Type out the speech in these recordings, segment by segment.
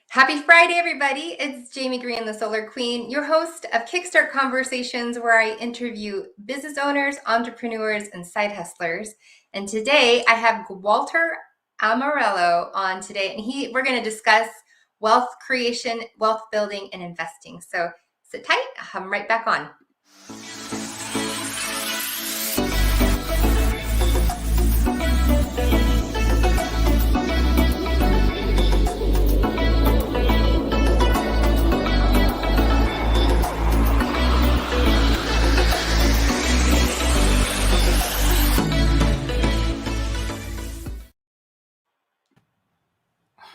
Happy Friday, everybody. It's Jamie Green, the Solar Queen, your host of Kickstart Conversations, where I interview business owners, entrepreneurs, and side hustlers. And today I have Gualter Amarelo on today, and we're going to discuss wealth creation, wealth building, and investing. So sit tight. I'm right back on.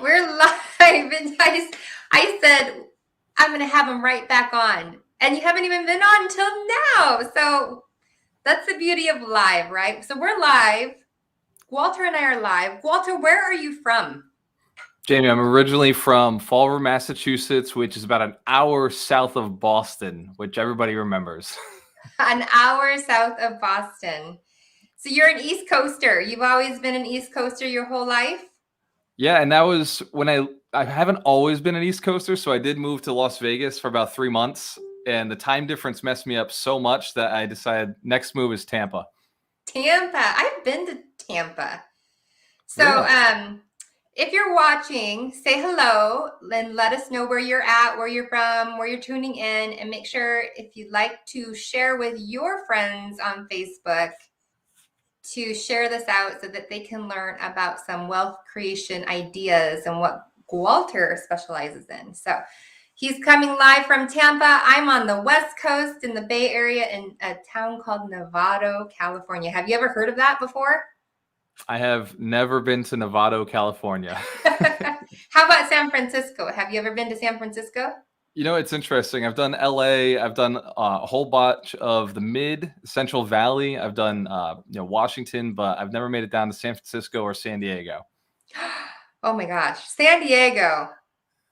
We're live, and I said I'm going to have him right back on, and you haven't even been on until now. So that's the beauty of live, right? So we're live. Gualter and I are live. Gualter, where are you from? Jamie, I'm originally from Fall River, Massachusetts, which is about an hour south of Boston, which everybody remembers. An hour south of Boston. So you're an East Coaster. You've always been an East Coaster your whole life? Yeah, and that was when I haven't always been an East Coaster, so I did move to Las Vegas for about 3 months, and the time difference messed me up so much that I decided next move is Tampa. Tampa. I've been to Tampa. So Really? if you're watching, say hello and let us know where you're at, where you're from, where you're tuning in, and make sure if you'd like to share with your friends on Facebook to share this out so that they can learn about some wealth creation ideas and what Gualter specializes in. So he's coming live from Tampa. I'm on the West Coast in the Bay Area in a town called Novato, California. Have you ever heard of that before? I have never been to Novato, California. How about San Francisco? Have you ever been to San Francisco? You know, it's interesting. I've done LA. I've done a whole bunch of the mid Central Valley. I've done, Washington, but I've never made it down to San Francisco or San Diego. Oh my gosh. San Diego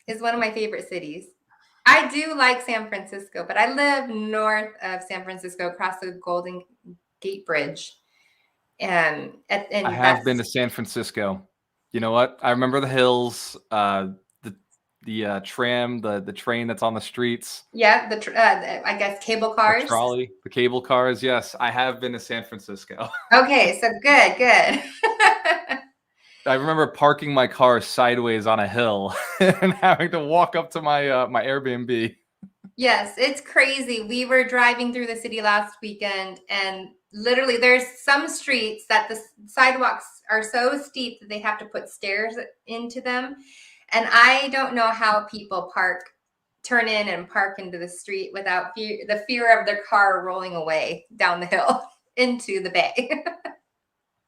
is one of my favorite cities. I do like San Francisco, but I live north of San Francisco across the Golden Gate Bridge. And I have been to San Francisco. You know what? I remember the hills, the tram, the train that's on the streets. Yeah, I guess cable cars. The trolley, the cable cars. Yes, I have been to San Francisco. Okay, so good. I remember parking my car sideways on a hill and having to walk up to my my Airbnb. Yes, it's crazy. We were driving through the city last weekend, and literally there's some streets that the sidewalks are so steep that they have to put stairs into them. And I don't know how people turn in and park into the street without the fear of their car rolling away down the hill into the bay.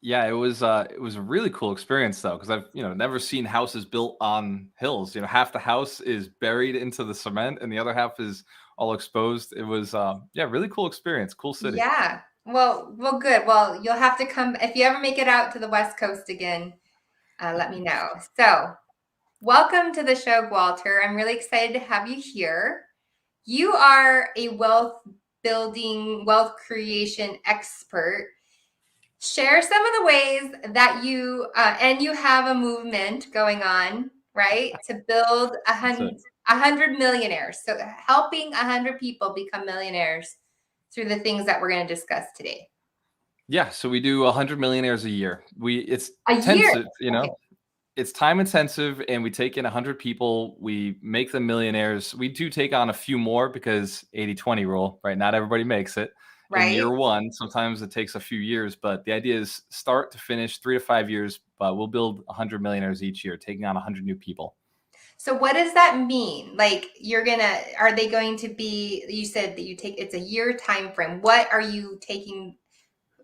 Yeah, it was a really cool experience though, because I've never seen houses built on hills. Half the house is buried into the cement, and the other half is all exposed. It was really cool experience, cool city. Yeah. Well, good. Well, you'll have to come if you ever make it out to the West Coast again. Let me know. So, welcome to the show, Gualter. I'm really excited to have you here. You are a wealth building, wealth creation expert. Share some of the ways that you and you have a movement going on, right, to build 100 millionaires. So helping 100 people become millionaires through the things that we're going to discuss today. Yeah, so we do 100 millionaires a year. It's A year, okay. It's time intensive, and we take in 100 people. We make them millionaires. We do take on a few more because 80-20 rule, right? Not everybody makes it. Right. In year one. Sometimes it takes a few years, but the idea is start to finish 3 to 5 years, but we'll build 100 millionaires each year, taking on 100 new people. So what does that mean? Like are they going to be, you said that it's a year time frame. What are you taking?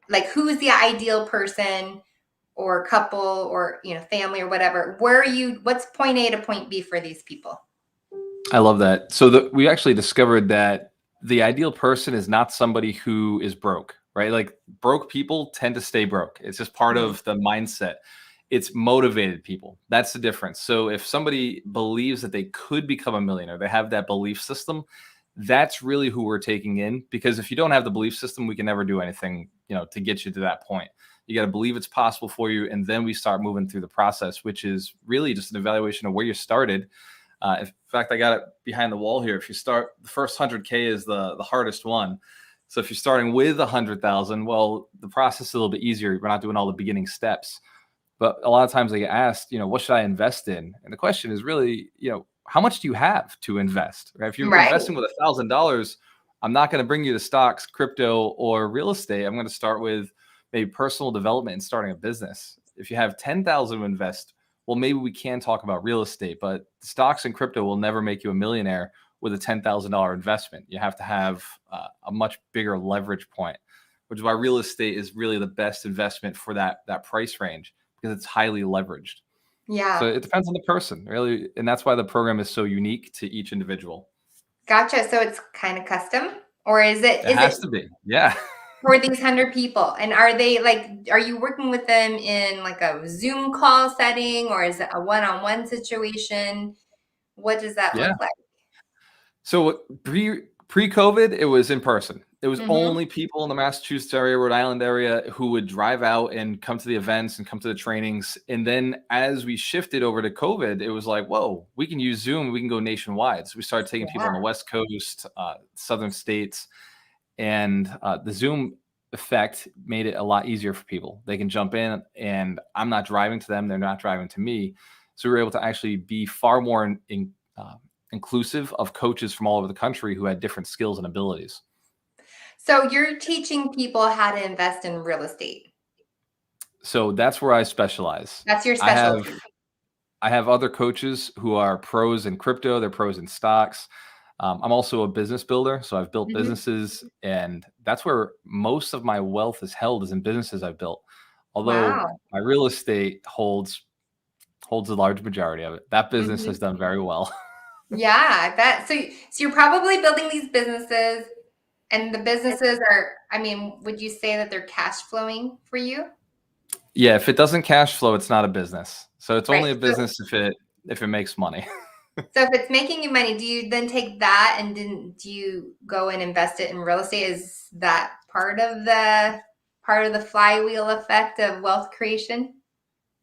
Like, who is the ideal person or couple or, family or whatever? What's point A to point B for these people? I love that. So we actually discovered that the ideal person is not somebody who is broke, right? Like broke people tend to stay broke. It's just part of the mindset. It's motivated people. That's the difference. So if somebody believes that they could become a millionaire, they have that belief system, that's really who we're taking in. Because if you don't have the belief system, we can never do anything, to get you to that point. You got to believe it's possible for you. And then we start moving through the process, which is really just an evaluation of where you started. In fact, I got it behind the wall here. If you start, the first 100K is the hardest one. So if you're starting with 100,000, well, the process is a little bit easier. We're not doing all the beginning steps. But a lot of times I get asked, what should I invest in? And the question is really, how much do you have to invest? Right? If you're Right. investing with $1,000, I'm not going to bring you to stocks, crypto, or real estate. I'm going to start with maybe personal development and starting a business. If you have 10,000 to invest, well, maybe we can talk about real estate, but stocks and crypto will never make you a millionaire with a $10,000 investment. You have to have a much bigger leverage point, which is why real estate is really the best investment for that price range, because it's highly leveraged. Yeah. So it depends on the person, really. And that's why the program is so unique to each individual. Gotcha. So it's kind of custom, or is it? It has to be. Yeah. For these 100 people? And are you working with them in like a Zoom call setting, or is it a one-on-one situation? What does that look like? So pre-COVID, it was in person. It was Mm-hmm. only people in the Massachusetts area, Rhode Island area who would drive out and come to the events and come to the trainings. And then as we shifted over to COVID, it was like, whoa, we can use Zoom. We can go nationwide. So we started taking people on the West Coast, southern states. And the Zoom effect made it a lot easier for people. They can jump in, and I'm not driving to them. They're not driving to me. So we were able to actually be far more inclusive of coaches from all over the country who had different skills and abilities. So you're teaching people how to invest in real estate. So that's where I specialize. That's your specialty. I have other coaches who are pros in crypto. They're pros in stocks. I'm also a business builder. So I've built businesses, and that's where most of my wealth is held, is in businesses I've built. Although my real estate holds a large majority of it. That business has done very well. Yeah, I bet. So you're probably building these businesses, and the businesses are, would you say that they're cash flowing for you? Yeah, if it doesn't cash flow, it's not a business. So it's only a business if it makes money. So if it's making you money, do you then take that and do you go and invest it in real estate? Is that part of the flywheel effect of wealth creation?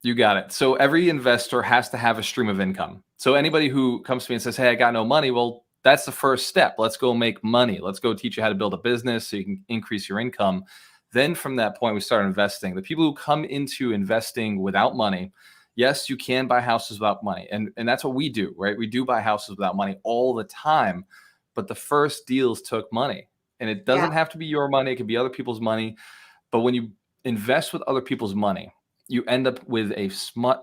You got it. So every investor has to have a stream of income. So anybody who comes to me and says, hey, I got no money, well, that's the first step. Let's go make money. Let's go teach you how to build a business so you can increase your income. Then from that point, we start investing. The people who come into investing without money, yes, you can buy houses without money. And that's what we do, right? We do buy houses without money all the time. But the first deals took money. And it doesn't have to be your money. It can be other people's money. But when you invest with other people's money, you end up with a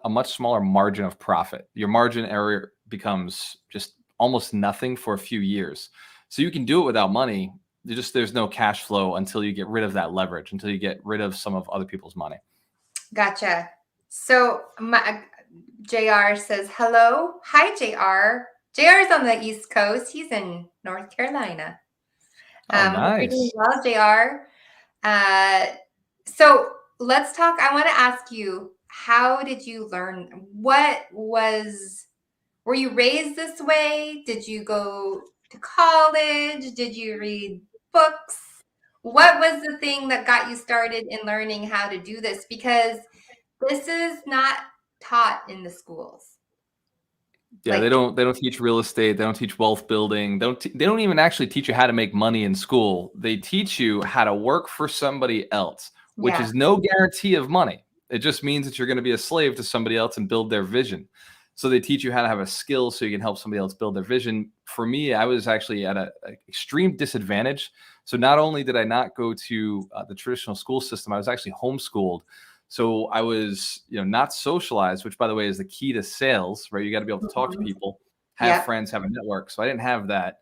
much smaller margin of profit. Your margin area becomes just almost nothing for a few years. So you can do it without money. There's no cash flow until you get rid of that leverage, until you get rid of some of other people's money. Gotcha. So JR says, hello. Hi, JR. JR is on the East Coast. He's in North Carolina. Nice. Doing well, JR. So let's talk. I want to ask you, how did you learn? Were you raised this way? Did you go to college? Did you read books? What was the thing that got you started in learning how to do this? Because this is not taught in the schools. Yeah, they don't teach real estate. They don't teach wealth building. They don't even actually teach you how to make money in school. They teach you how to work for somebody else, which is no guarantee of money. It just means that you're going to be a slave to somebody else and build their vision. So they teach you how to have a skill so you can help somebody else build their vision. For me, I was actually at an extreme disadvantage. So not only did I not go to the traditional school system, I was actually homeschooled. So I was, not socialized, which by the way is the key to sales, right? You got to be able to talk to people, have friends, have a network. So I didn't have that.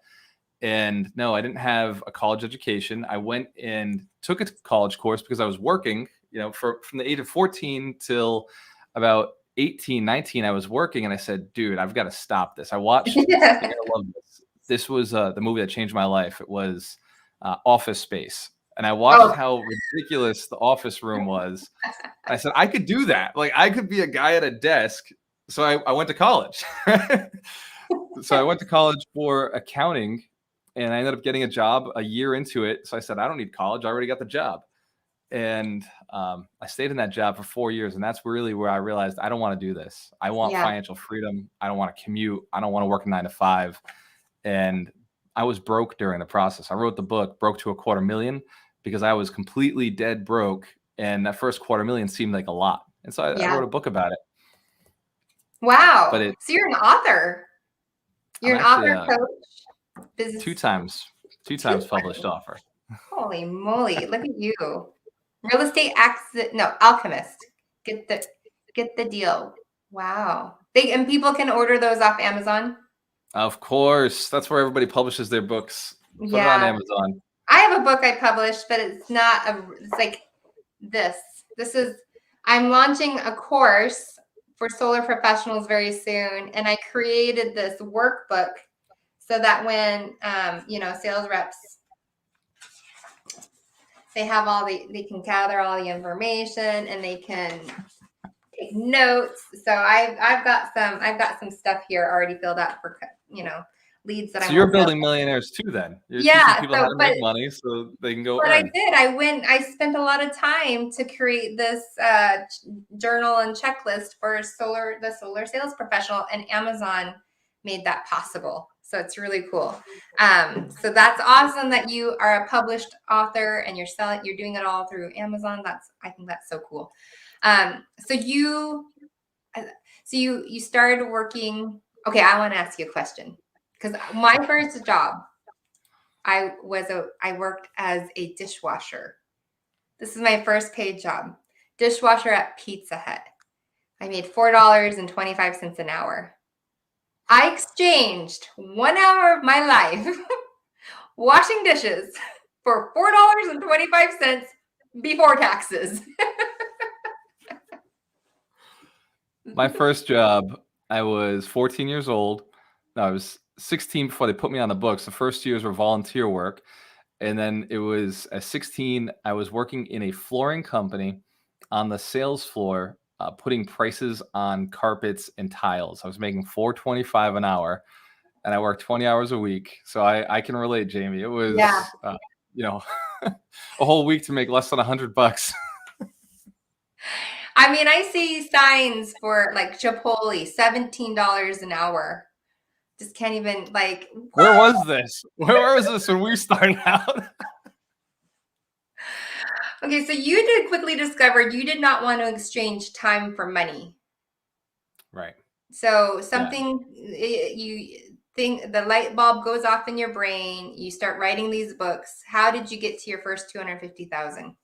And no, I didn't have a college education. I went and took a college course because I was working, from the age of 14 till about 18, 19, I was working, and I said, dude, I've got to stop this. I watched, you're gonna love this. This was the movie that changed my life. It was Office Space. And I watched how ridiculous the office room was. I said, I could do that. Like, I could be a guy at a desk. So I went to college. So I went to college for accounting, and I ended up getting a job a year into it. So I said, I don't need college. I already got the job. And I stayed in that job for 4 years. And that's really where I realized I don't want to do this. I want Yeah. financial freedom. I don't want to commute. I don't want to work a 9 to 5. And I was broke during the process. I wrote the book, Broke to a Quarter Million, because I was completely dead broke. And that first $250,000 seemed like a lot. And so I Yeah. wrote a book about it. Wow. But So you're an author. You're I'm an actually author, coach, business. two times published author. Holy moly. Look at you. Real estate accident. No, Alchemist. Get the deal. Wow. And people can order those off Amazon. Of course. That's where everybody publishes their books. Put it on Yeah. Amazon. I have a book I published, but it's like this. I'm launching a course for solar professionals very soon. And I created this workbook so that when, sales reps, they can gather all the information and they can take notes. So I've got some stuff here already filled out for, leads that So I'm you're building millionaires too then. You're teaching people how to make money so they can go earn. I spent a lot of time to create this journal and checklist for the solar sales professional, and Amazon made that possible. So it's really cool. So that's awesome that you are a published author and you're doing it all through Amazon. I think that's so cool. So you started working. Okay, I want to ask you a question. Because my first job, I worked as a dishwasher. This is my first paid job. Dishwasher at Pizza Hut. I made $4.25 an hour. I exchanged 1 hour of my life washing dishes for $4.25 before taxes. My first job, I was 14 years old. No, I was 16 before they put me on the books. The first years were volunteer work. And then it was at 16, I was working in a flooring company on the sales floor, putting prices on carpets and tiles. I was making $4.25 an hour, and I worked 20 hours a week. So I can relate, Jamie. It was, a whole week to make less than $100. I mean, I see signs for like Chipotle, $17 an hour. Just can't even what? Where was this? Where was this when we started out? Okay, so you did quickly discover you did not want to exchange time for money. Right. So you think the light bulb goes off in your brain. You start writing these books. How did you get to your first 250,000?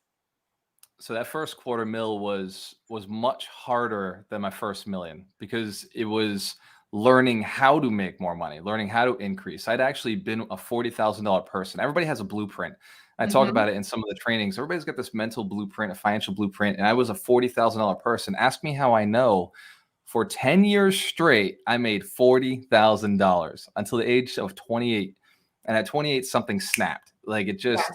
So that first $250,000 was much harder than my first million because it was learning how to make more money, learning how to increase. I'd actually been a $40,000 person. Everybody has a blueprint. I talk about it in some of the trainings. Everybody's got this mental blueprint, a financial blueprint. And I was a $40,000 person. Ask me how I know. For 10 years straight, I made $40,000 until the age of 28. And at 28, something snapped. Like it just,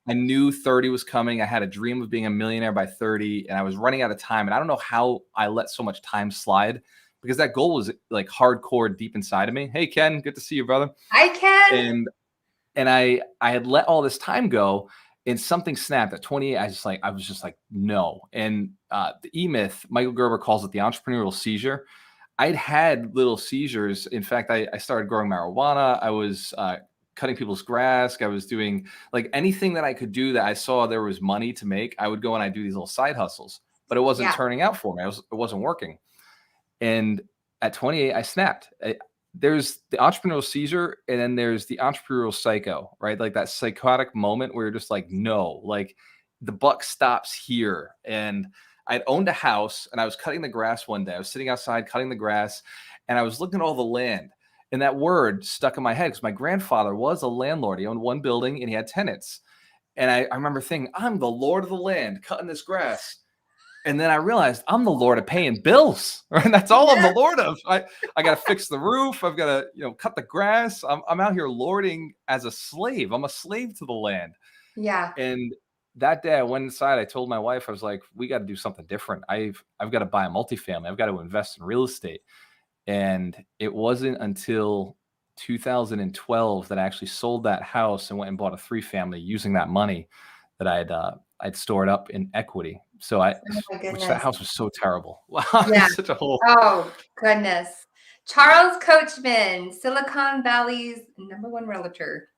I knew 30 was coming. I had a dream of being a millionaire by 30 and I was running out of time. And I don't know how I let so much time slide because that goal was like hardcore deep inside of me. Hey, Ken, good to see you, brother. Hi, Ken. And I had let all this time go and something snapped at 28. I was just like, no. And the E-Myth, Michael Gerber calls it the entrepreneurial seizure. I'd had little seizures. In fact, I started growing marijuana. I was cutting people's grass. I was doing like anything that I could do that I saw there was money to make. I would go and I'd do these little side hustles, but it wasn't turning out for me. It wasn't working. And at 28, I snapped. There's the entrepreneurial seizure and then there's the entrepreneurial psycho, right? Like that psychotic moment where you're just like, no, like the buck stops here. And I'd owned a house and I was cutting the grass one day. I was sitting outside cutting the grass and I was looking at all the land. And that word stuck in my head because my grandfather was a landlord. He owned one building and he had tenants. And I remember thinking, I'm the lord of the land cutting this grass. And then I realized I'm the lord of paying bills, right? That's all I'm the lord of. I got to fix the roof. I've got to, cut the grass. I'm out here lording as a slave. I'm a slave to the land. Yeah. And that day I went inside. I told my wife, I was like, we got to do something different. I've got to buy a multifamily. I've got to invest in real estate. And it wasn't until 2012 that I actually sold that house and went and bought a 3-family using that money that I had I'd store it up in equity. So Oh my which that goodness. house was so terrible. Wow, Yeah. it's such a hole. Oh goodness. Charles Coachman, Silicon Valley's #1 realtor,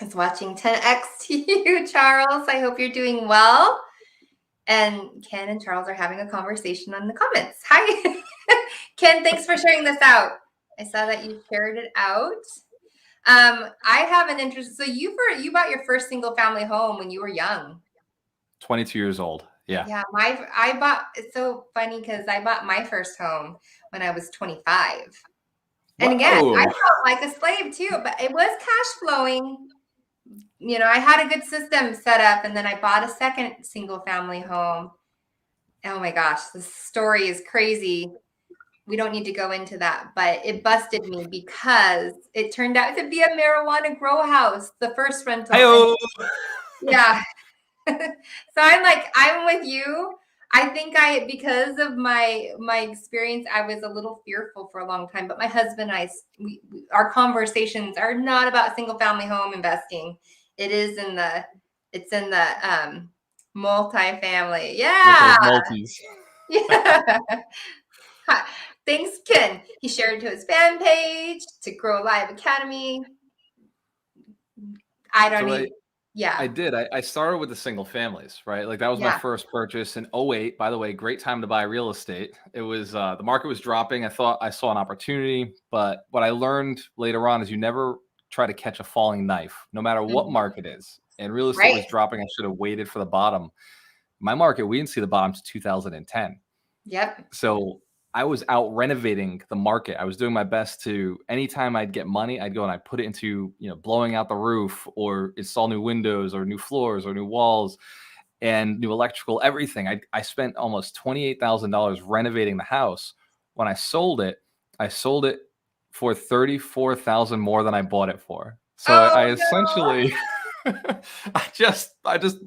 is watching 10x to you, Charles. I hope you're doing well. And Ken and Charles are having a conversation on the comments. Hi, Ken. Thanks for sharing this out. I saw that you shared it out. I have an interest. So you bought your first single family home when you were young. 22 years old. Yeah. Yeah, it's so funny because I bought my first home when I was 25. And again, I Whoa. felt like a slave too, but it was cash flowing. You know, I had a good system set up, and then I bought a second single family home. Oh my gosh, this story is crazy. We don't need to go into that, but it busted me because it turned out to be a marijuana grow house, the first rental. Hi-oh. Yeah. So I'm with you. I think because of my experience, I was a little fearful for a long time, but my husband and I, our conversations are not about single family home investing. It's in the multifamily. Yeah. Multis. Yeah. Thanks, Ken. He shared it to his fan page, to Grow Live Academy. Yeah. I did. I started with the single families, right? Like that was my first purchase in 08. By the way, great time to buy real estate. It was the market was dropping. I thought I saw an opportunity, but what I learned later on is you never try to catch a falling knife, no matter what market is. And real estate was dropping. I should have waited for the bottom. My market, we didn't see the bottom to 2010. Yep. So I was out renovating the market. I was doing my best to, anytime I'd get money, I'd go and I'd put it into, blowing out the roof or install new windows or new floors or new walls and new electrical, everything. I spent almost $28,000 renovating the house. When I sold it for $34,000 more than I bought it for. So I essentially, I just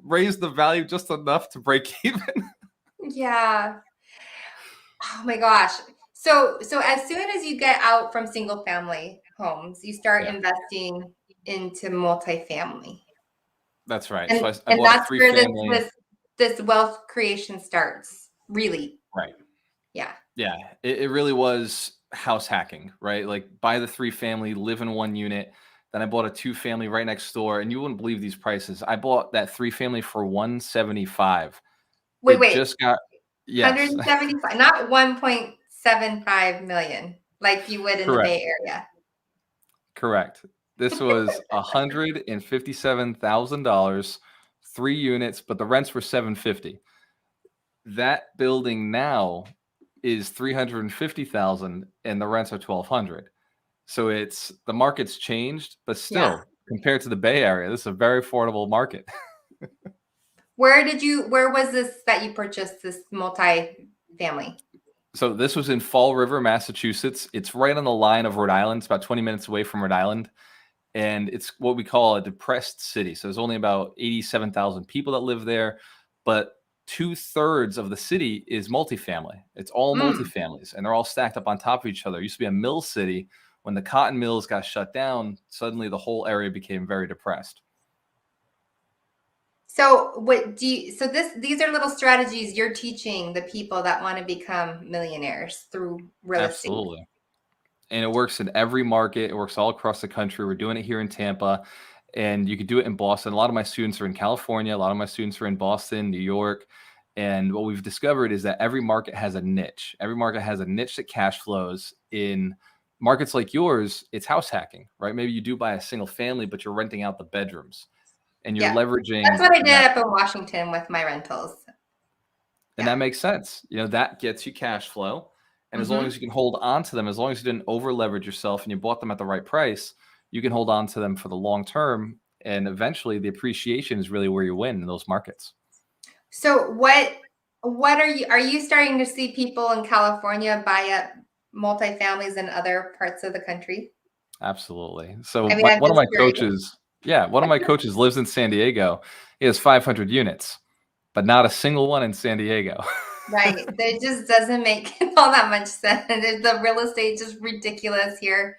raised the value just enough to break even. Yeah. Oh my gosh. So as soon as you get out from single family homes, you start investing into multifamily. That's right. And, So I and bought a that's where three-family. this wealth creation starts, really. Right. Yeah. Yeah. It really was house hacking, right? Like buy the 3-family, live in one unit. Then I bought a 2-family right next door, and you wouldn't believe these prices. I bought that 3-family for $175. Wait. Just got, yes. 175, not 1.75 million, like you would in the Correct. Bay Area. Correct. This was $157,000, 3 units, but the rents were $750. That building now is $350,000 and the rents are $1,200. So the market's changed, but still compared to the Bay Area, this is a very affordable market. Where was this that you purchased this multi-family? So this was in Fall River, Massachusetts. It's right on the line of Rhode Island. It's about 20 minutes away from Rhode Island. And it's what we call a depressed city. So there's only about 87,000 people that live there, but 2/3 of the city is multifamily. It's all multifamilies, and they're all stacked up on top of each other. It used to be a mill city. When the cotton mills got shut down, suddenly the whole area became very depressed. So these are little strategies you're teaching the people that want to become millionaires through real estate. Absolutely. And it works in every market. It works all across the country. We're doing it here in Tampa, and you could do it in Boston. A lot of my students are in California. A lot of my students are in Boston, New York. And what we've discovered is that every market has a niche. Every market has a niche that cash flows. In markets like yours, it's house hacking, right? Maybe you do buy a single family, but you're renting out the bedrooms and you're leveraging. That's what I did up in Washington with my rentals. And that makes sense. That gets you cash flow. And as long as you can hold on to them, as long as you didn't over leverage yourself and you bought them at the right price, you can hold on to them for the long term. And eventually the appreciation is really where you win in those markets. So what are you starting to see people in California buy up multifamilies in other parts of the country? Absolutely. So one of my coaches lives in San Diego. He has 500 units, but not a single one in San Diego. Right. It just doesn't make all that much sense. The real estate is just ridiculous here.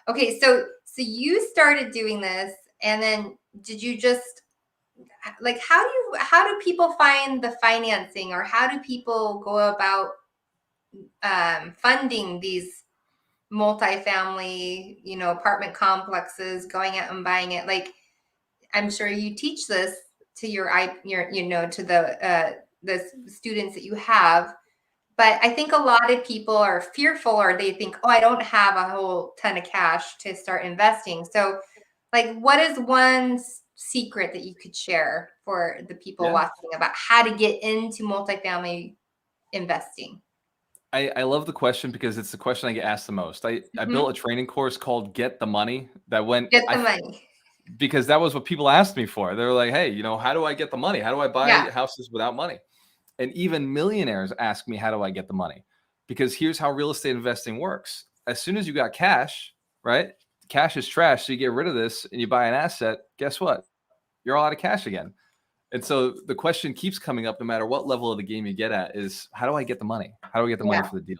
Okay, so you started doing this, and then did you just like how do people find the financing, or how do people go about funding these multifamily, apartment complexes, going out and buying it? Like, I'm sure you teach this to to the students that you have. But I think a lot of people are fearful, or they think, oh, I don't have a whole ton of cash to start investing. So, like, what is one secret that you could share for the people Yeah. watching about how to get into multifamily investing? I love the question because it's the question I get asked the most. I built a training course called Get the Money that went, Get the money. because that was what people asked me for. They were like, hey, how do I get the money? How do I buy Yeah. houses without money? And even millionaires ask me, how do I get the money? Because here's how real estate investing works. As soon as you got cash, right? Cash is trash. So you get rid of this and you buy an asset. Guess what? You're all out of cash again. And so the question keeps coming up no matter what level of the game you get at is, how do I get the money? How do I get the money Yeah. for the deal?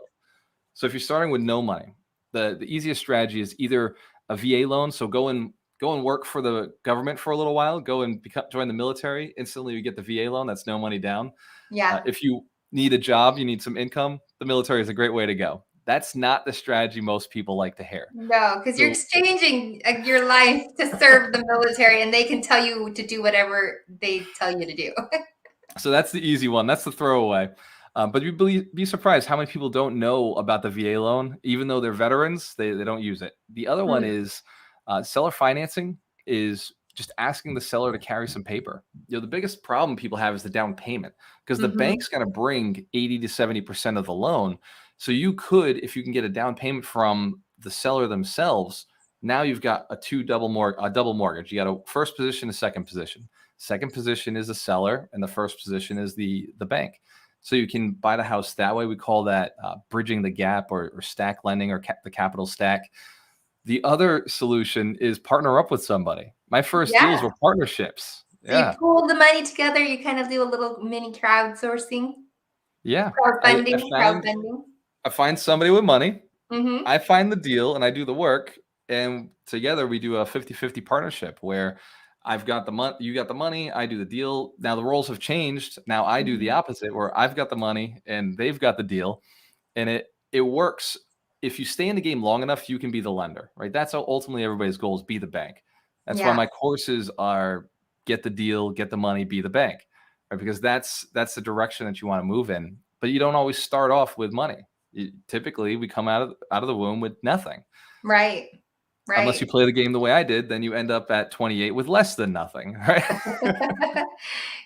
So if you're starting with no money, the easiest strategy is either a VA loan. So go and work for the government for a little while, go and join the military. Instantly you get the VA loan. That's no money down. Yeah. If you need a job, you need some income, the military is a great way to go. That's not the strategy most people like to hear. No, because you're So, exchanging your life to serve the military, and they can tell you to do whatever they tell you to do. so that's the easy one. That's the throwaway. But you'd be surprised how many people don't know about the VA loan. Even though they're veterans, they don't use it. The other one is seller financing, is just asking the seller to carry some paper. The biggest problem people have is the down payment, because the bank's going to bring 80 to 70% of the loan. So you could, if you can get a down payment from the seller themselves, now you've got a double mortgage. You got a first position, a second position. Second position is the seller, and the first position is the bank. So you can buy the house that way. We call that bridging the gap, or stack lending, or the capital stack. The other solution is partner up with somebody. My first deals Yeah. were partnerships. So you Yeah. pool the money together. You kind of do a little mini crowdsourcing, Yeah. crowdfunding. I find somebody with money. Mm-hmm. I find the deal and I do the work. And together we do a 50-50 partnership where I've got the money, you got the money, I do the deal. Now the roles have changed. Now I do the opposite, where I've got the money and they've got the deal. And it works. If you stay in the game long enough, you can be the lender, right? That's ultimately everybody's goal, is be the bank. That's why Yeah. my courses are get the deal, get the money, be the bank, right? Because that's the direction that you want to move in. But you don't always start off with money. Typically, we come out of the womb with nothing. Right. Unless you Right. play the game the way I did, then you end up at 28 with less than nothing, right?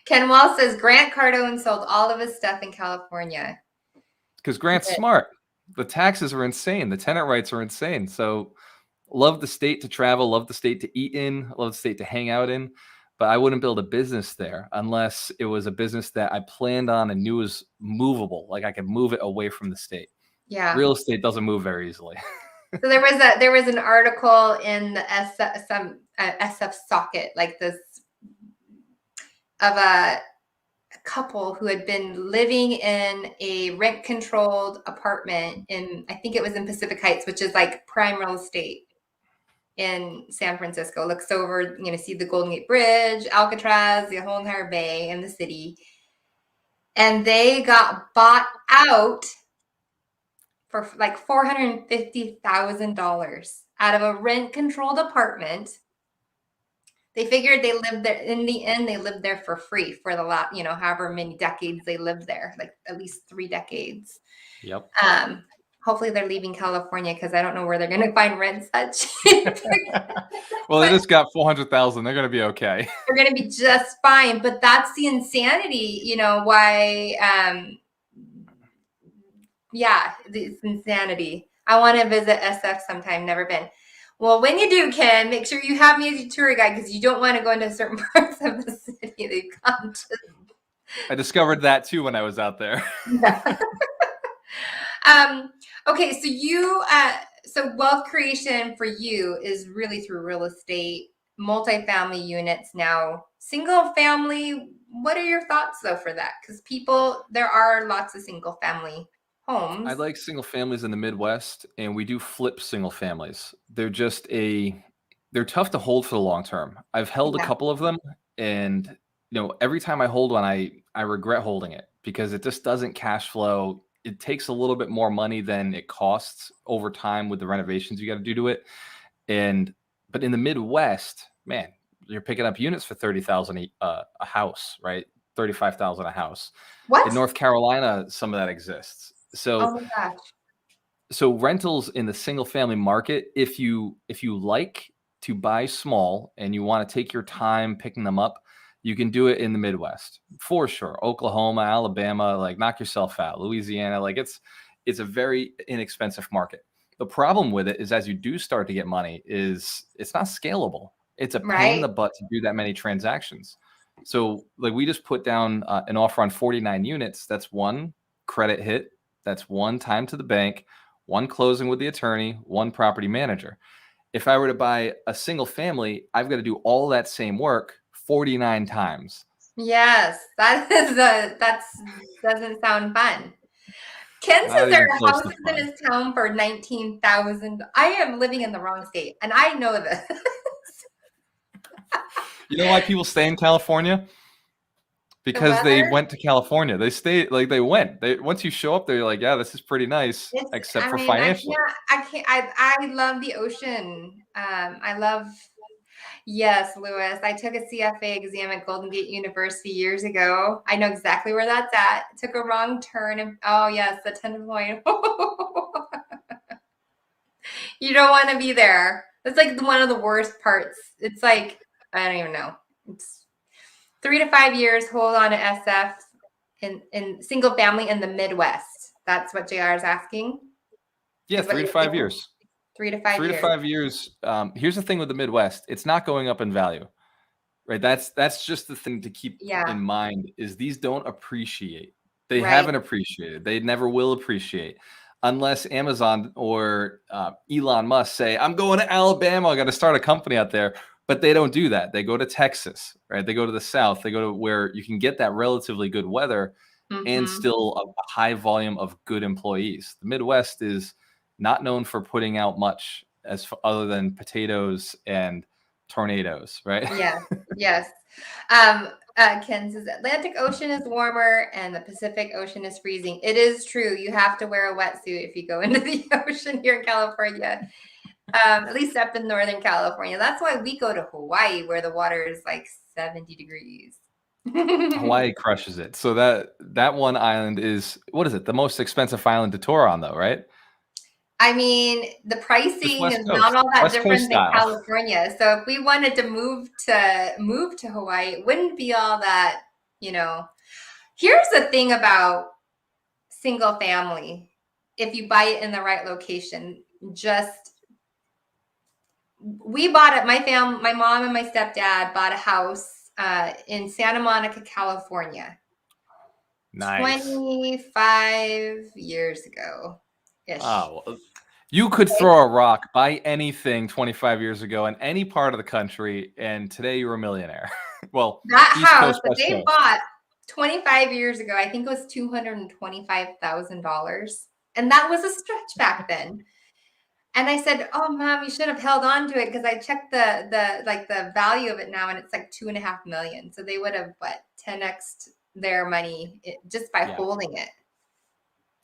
Ken Wall says Grant Cardone sold all of his stuff in California. Because Grant's smart. The taxes are insane. The tenant rights are insane. So love the state to travel, love the state to eat in, love the state to hang out in. But I wouldn't build a business there unless it was a business that I planned on and knew was movable. Like I could move it away from the state. Yeah. Real estate doesn't move very easily. So there was an article in the SF Socket, like this, of a couple who had been living in a rent-controlled apartment in, I think it was in Pacific Heights, which is like prime real estate in San Francisco. Looks over, see the Golden Gate Bridge, Alcatraz, the whole entire bay and the city. And they got bought out for like $450,000 out of a rent-controlled apartment. They figured they lived there. In the end, they lived there for free for the last, however many decades they lived there, like at least 3 decades. Yep. Hopefully they're leaving California, because I don't know where they're going to find rent that cheap. Well, they just got 400,000. They're going to be okay. They're going to be just fine. But that's the insanity, why, it's insanity. I want to visit SF sometime. Never been. Well, when you do, Ken, make sure you have me as your tour guide, because you don't want to go into certain parts of the city that you come to. I discovered that too when I was out there. Yeah. Okay, so so wealth creation for you is really through real estate, multifamily units now, single family. What are your thoughts though for that? Because there are lots of single family homes. I like single families in the Midwest, and we do flip single families. They're tough to hold for the long term. I've held a couple of them, and every time I hold one, I regret holding it because it just doesn't cash flow. It takes a little bit more money than it costs over time with the renovations you got to do to it. But in the Midwest, man, you're picking up units for 30,000 a house, right? 35,000 a house. What? In North Carolina, some of that exists. Oh So my gosh. rentals in the single family market, if you like to buy small and you want to take your time picking them up, you can do it in the Midwest for sure. Oklahoma, Alabama, like knock yourself out. Louisiana, like it's a very inexpensive market. The problem with it is as you do start to get money is it's not scalable. It's a pain in the Right. butt to do that many transactions. So like we just put down an offer on 49 units. That's one credit hit. That's one time to the bank, one closing with the attorney, one property manager. If I were to buy a single family, I've got to do all that same work 49 times. Yes, that's doesn't sound fun. Ken says Not there even are close to houses in fun. his town for 19,000. I am living in the wrong state, and I know this. You know why people stay in California? The Because they weather, went to California. They stay like they went. They once you show up there, you're like, yeah, this is pretty nice, it's, except I for mean, financially. I love the ocean. I love, yes, Lewis. I took a CFA exam at Golden Gate University years ago. I know exactly where that's at. Took a wrong turn and, oh yes, the 10 point. You don't want to be there. That's like one of the worst parts. It's like, I don't even know. It's 3 to 5 years, hold on to SF in single family in the Midwest. That's what JR is asking. Yeah, Is what 3 to you're 5 thinking. years. 3 to 5 3 to years. 5 years. Here's the thing with the Midwest: it's not going up in value, right? That's just the thing to keep in Yeah, mind is these don't appreciate. They right. haven't appreciated. They never will appreciate unless Amazon or Elon Musk say, "I'm going to Alabama. I got to start a company out there." But they don't do that. They go to Texas, right? They go to the South. They go to where you can get that relatively good weather and Mm-hmm. still a high volume of good employees. The Midwest is not known for putting out much other than potatoes and tornadoes, right? Yes, yes. Ken says Atlantic Ocean is warmer and the Pacific Ocean is freezing. It is true. You have to wear a wetsuit if you go into the ocean here in California. At least up in Northern California. That's why we go to Hawaii, where the water is like 70 degrees. Hawaii crushes it. So that one island is, what is it? The most expensive island to tour on, though, right? I mean, the Just pricing West is not Coast, all that West Coast different than style. California. So if we wanted to move to Hawaii, it wouldn't be all that, you know. Here's the thing about single family. If you buy it in the right location, just we bought it. My mom and my stepdad bought a house in Santa Monica, California, Nice. 25 years ago ish. Oh, well, you could throw a rock by anything 25 years ago in any part of the country, and today you're a millionaire. Well, That East house Coast, that West they Coast. bought 25 years ago, I think it was $225,000. And that was a stretch back then. And I said, "Oh, mom, you should have held on to it because I checked the value of it now, and it's like 2.5 million. So they would have 10x their money just by Yeah, holding it,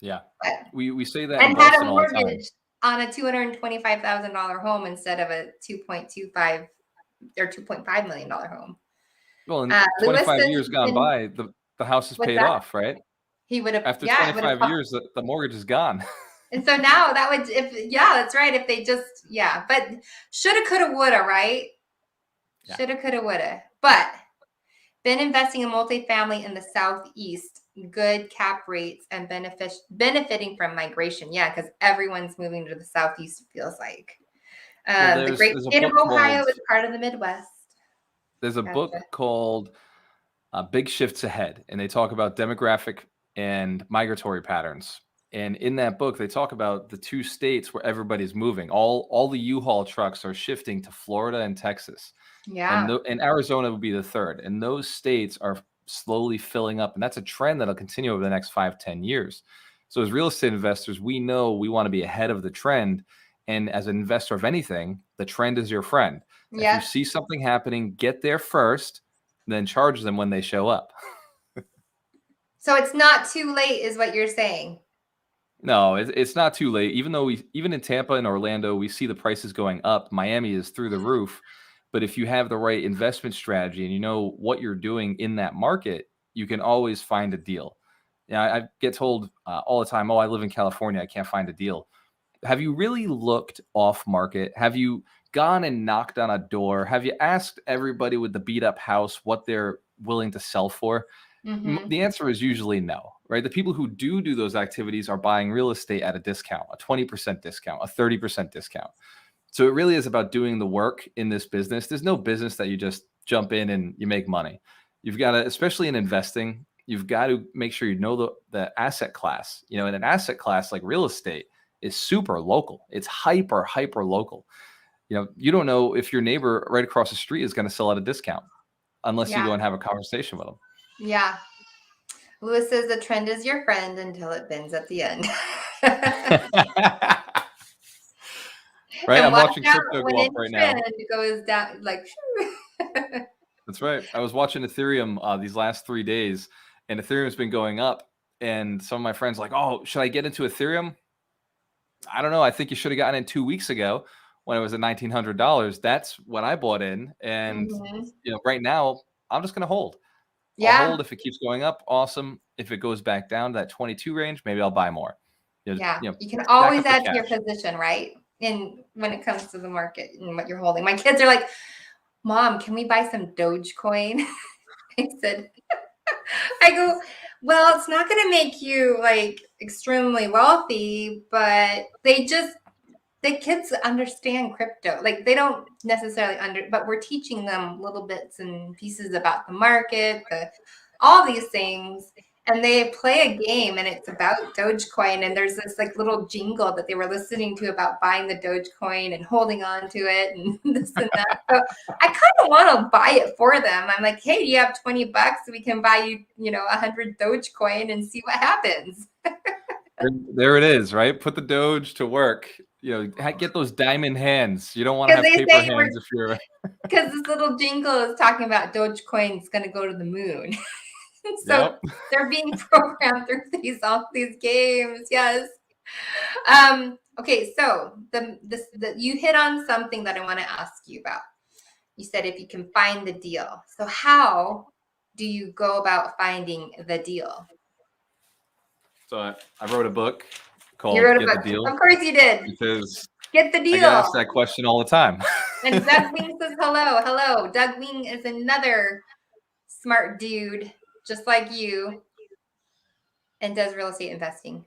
yeah. but, We say that in and had Boston a all the time. mortgage on a $225,000 home instead of a 2.25 or $2.5 million home." Well, in Lewis 25 says years he gone can. by, the house is What's paid that? off, right? He would have, After yeah, it would have 25 years, the mortgage is gone. And so now that would, if, yeah, that's right. If they just, yeah, but shoulda, coulda, woulda, right? Yeah. Shoulda, coulda, woulda. But been investing in multifamily in the Southeast, good cap rates and benefiting from migration. Yeah, because everyone's moving to the Southeast, it feels like. Well, The great there's a state of book Ohio called is part of the Midwest. there's a Gotcha. book called Big Shifts Ahead, and they talk about demographic and migratory patterns. And in that book, they talk about the two states where everybody's moving. All the U-Haul trucks are shifting to Florida and Texas, Yeah. and Arizona would be the third. And those states are slowly filling up, and that's a trend that'll continue over the next 5-10 years. So as real estate investors, we know we want to be ahead of the trend. And as an investor of anything, the trend is your friend. If you Yep. see something happening, get there first. then charge them when they show up. So it's not too late is what you're saying. No, it's not too late. Even though even in Tampa and Orlando, we see the prices going up. Miami is through the roof. But if you have the right investment strategy and you know what you're doing in that market, you can always find a deal. Yeah, I get told all the time, "Oh, I live in California. I can't find a deal." Have you really looked off market? Have you gone and knocked on a door? Have you asked everybody with the beat up house what they're willing to sell for? Mm-hmm. The answer is usually no, right? The people who do those activities are buying real estate at a discount, a 20% discount, a 30% discount. So it really is about doing the work in this business. There's no business that you just jump in and you make money. You've got to, especially in investing, you've got to make sure you know the asset class. In an asset class like real estate is super local. It's hyper local. You don't know if your neighbor right across the street is going to sell at a discount unless you go and have a conversation with them. Yeah. Lewis says the trend is your friend until it bends at the end. Right, And I'm watching crypto when go up right now. It goes down like. That's right. I was watching Ethereum these last 3 days, and Ethereum's been going up. And some of my friends are like, "Oh, should I get into Ethereum?" I don't know. I think you should have gotten in 2 weeks ago when it was at $1,900. That's when I bought in, and right now I'm just going to hold. Yeah. I'll hold if it keeps going up. Awesome. If it goes back down to that 22 range, maybe I'll buy more. You can always add to your position, right? And when it comes to the market and what you're holding, my kids are like, "Mom, can we buy some Dogecoin?" I go, well, it's not going to make you like extremely wealthy, but the kids understand crypto. Like they don't necessarily but we're teaching them little bits and pieces about the market, all these things. And they play a game and it's about Dogecoin. And there's this like little jingle that they were listening to about buying the Dogecoin and holding on to it and this and that. So I kind of want to buy it for them. I'm like, hey, you have $20? We can buy you, 100 Dogecoin and see what happens. There it is, right? Put the Doge to work. Get those diamond hands. You don't want to have paper hands if you're. Because this little jingle is talking about Dogecoin is going to go to the moon. So they're being programmed through all these games. Yes. Okay. So you hit on something that I want to ask you about. You said if you can find the deal. So how do you go about finding the deal? So I wrote a book called You wrote a Get book. the Deal. Of course you did. Because Get the deal. I get asked that question all the time. And Doug Wing says hello. Hello. Doug Wing is another smart dude, just like you, and does real estate investing.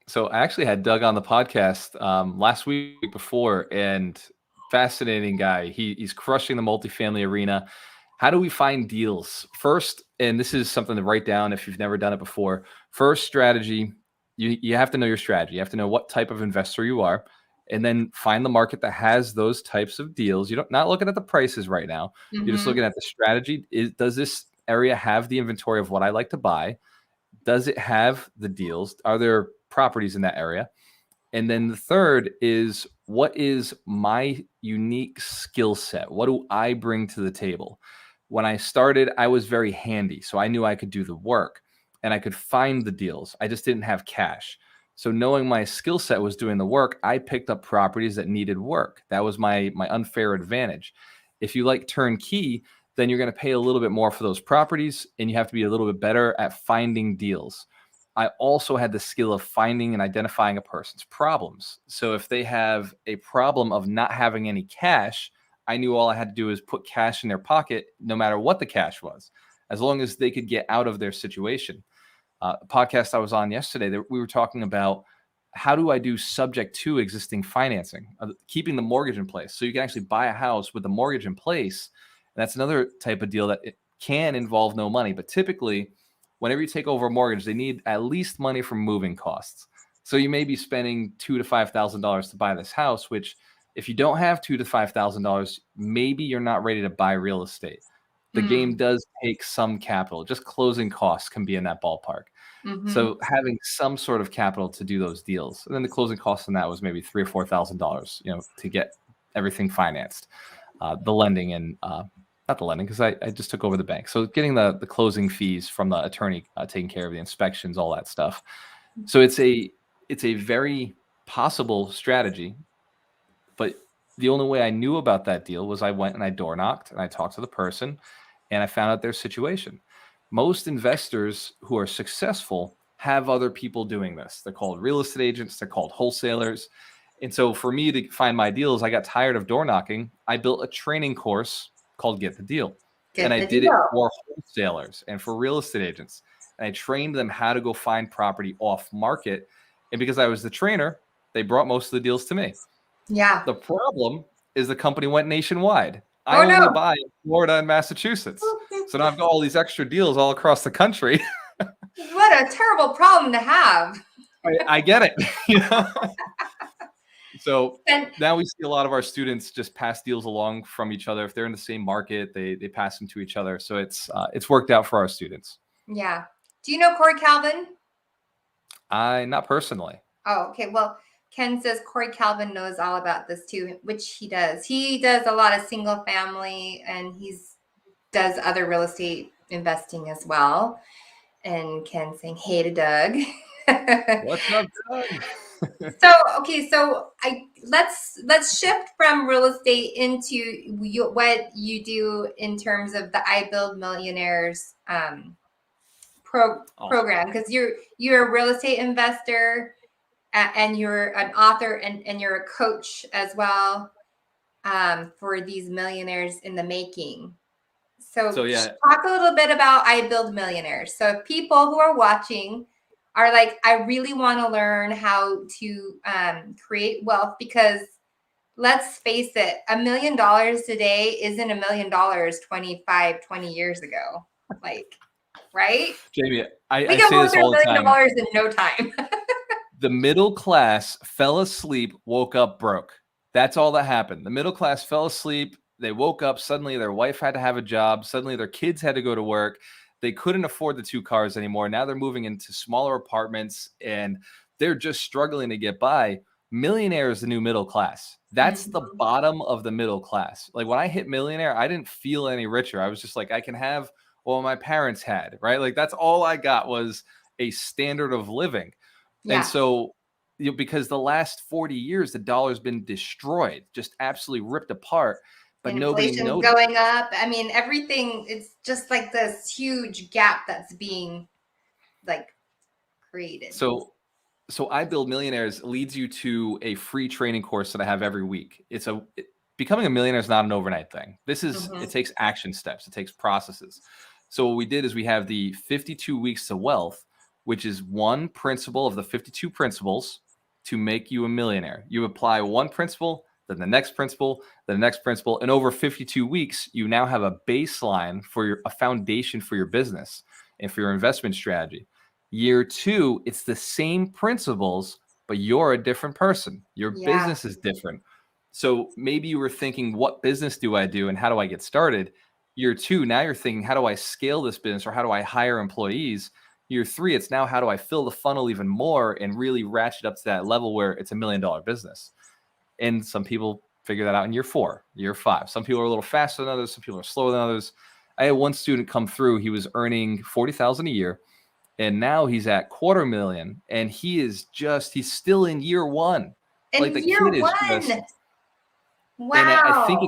So I actually had Doug on the podcast last week before, and fascinating guy. He's crushing the multifamily arena. How do we find deals? First, and this is something to write down if you've never done it before. First strategy, you have to know your strategy. You have to know what type of investor you are, and then find the market that has those types of deals. You're not looking at the prices right now. You're just looking at the strategy. Does this area have the inventory of what I like to buy? Does it have the deals? Are there properties in that area? And then the third is, what is my unique skill set? What do I bring to the table? When I started, I was very handy. So I knew I could do the work and I could find the deals. I just didn't have cash. So knowing my skill set was doing the work, I picked up properties that needed work. That was my unfair advantage. If you like turnkey, then you're going to pay a little bit more for those properties and you have to be a little bit better at finding deals. I also had the skill of finding and identifying a person's problems. So if they have a problem of not having any cash, I knew all I had to do is put cash in their pocket, no matter what the cash was, as long as they could get out of their situation. A podcast I was on yesterday, we were talking about how do I do subject to existing financing, keeping the mortgage in place. So you can actually buy a house with the mortgage in place. And that's another type of deal that it can involve no money. But typically, whenever you take over a mortgage, they need at least money from moving costs. So you may be spending $2,000 to $5,000 to buy this house, which if you don't have $2,000 to $5,000, maybe you're not ready to buy real estate. The game does take some capital. Just closing costs can be in that ballpark. So having some sort of capital to do those deals, and then the closing cost on that was maybe $3,000 or $4,000, to get everything financed, the lending and not the lending, because I just took over the bank. So getting the closing fees from the attorney, taking care of the inspections, all that stuff. So it's a very possible strategy, but the only way I knew about that deal was I went and I door knocked and I talked to the person and I found out their situation. Most investors who are successful have other people doing this. They're called real estate agents, they're called wholesalers. And so for me to find my deals, I got tired of door knocking. I built a training course called Get the Deal. And Get I the did it deal. for wholesalers and for real estate agents. And I trained them how to go find property off market. And because I was the trainer, they brought most of the deals to me. Yeah. The problem is the company went nationwide. I Oh no. only buy in Florida and Massachusetts. So now I've got all these extra deals all across the country. What a terrible problem to have. I get it. You know? So And now we see a lot of our students just pass deals along from each other. If they're in the same market, they pass them to each other. So it's worked out for our students. yeah. Do you know Corey Calvin? Not personally. Oh, okay. Well, Ken says Corey Calvin knows all about this too, which he does. He does a lot of single family and does other real estate investing as well. And Ken saying, hey to Doug. What's up, Doug? So let's shift from real estate into what you do in terms of the I Build Millionaires program, because you're a real estate investor and you're an author and you're a coach as well for these millionaires in the making. So yeah, talk a little bit about I Build Millionaires. So if people who are watching are like, I really want to learn how to create wealth, because let's face it, $1 million today isn't $1 million 20 years ago. Like, right? Jamie, I say this all the time. $1 million in no time. The middle class fell asleep, woke up broke. That's all that happened. The middle class fell asleep. They woke up. Suddenly their wife had to have a job. Suddenly their kids had to go to work. They couldn't afford the 2 cars anymore. Now they're moving into smaller apartments and they're just struggling to get by. Millionaire is the new middle class. That's the bottom of the middle class. Like when I hit millionaire, I didn't feel any richer. I was just like, I can have what my parents had, right? Like that's all I got was a standard of living. Yeah. And so, because the last 40 years, the dollar's been destroyed, just absolutely ripped apart. But inflation's nobody noticed. Going up. I mean, everything, it's just like this huge gap that's being like created. So I Build Millionaires leads you to a free training course that I have every week. Becoming a millionaire is not an overnight thing. This is, it takes action steps. It takes processes. So what we did is we have the 52 weeks to wealth, which is one principle of the 52 principles to make you a millionaire. You apply one principle, then the next principle, then the next principle. And over 52 weeks, you now have a baseline for a foundation for your business and for your investment strategy. Year 2, it's the same principles, but you're a different person. Your business is different. So maybe you were thinking, what business do I do and how do I get started? Year 2, now you're thinking, how do I scale this business or how do I hire employees? Year 3, it's now how do I fill the funnel even more and really ratchet up to that level where it's $1 million business. And some people figure that out in year 4, year 5. Some people are a little faster than others. Some people are slower than others. I had one student come through. He was earning $40,000 a year. And now he's at $250,000. And he's still in year 1. In the year kid 1. is just, wow. And I think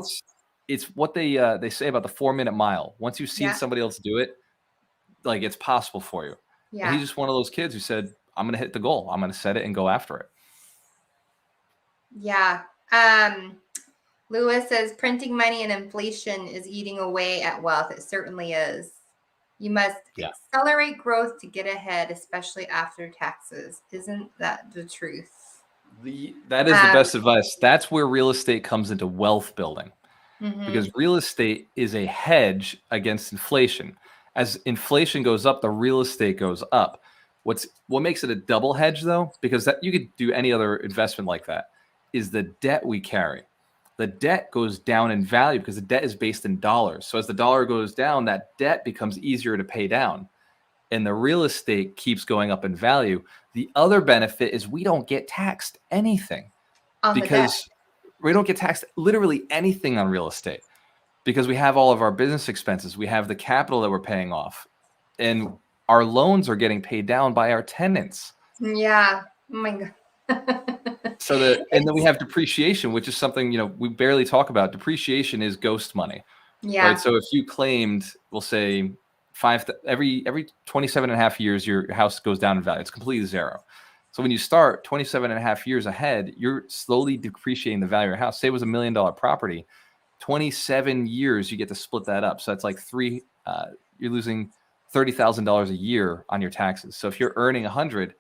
it's what they say about the 4-minute mile. Once you've seen somebody else do it, like it's possible for you. Yeah. And he's just one of those kids who said, I'm going to hit the goal. I'm going to set it and go after it. Yeah. Lewis says printing money and inflation is eating away at wealth. It certainly is. You must accelerate growth to get ahead, especially after taxes. Isn't that the truth? That is the best advice. That's where real estate comes into wealth building, because real estate is a hedge against inflation. As inflation goes up, the real estate goes up. What makes it a double hedge, though, because that you could do any other investment like that, is the debt we carry. The debt goes down in value because the debt is based in dollars. So as the dollar goes down, that debt becomes easier to pay down. And the real estate keeps going up in value. The other benefit is we don't get taxed anything because we don't get taxed literally anything on real estate, because we have all of our business expenses. We have the capital that we're paying off, and our loans are getting paid down by our tenants. Yeah. Oh my God. And then we have depreciation, which is something, we barely talk about. Depreciation is ghost money, Yeah. right? So if you claimed, we'll say every 27 and a half years, your house goes down in value. It's completely zero. So when you start 27 and a half years ahead, you're slowly depreciating the value of your house. Say it was $1 million property, 27 years, you get to split that up. So that's like you're losing $30,000 a year on your taxes. So if you're earning 100,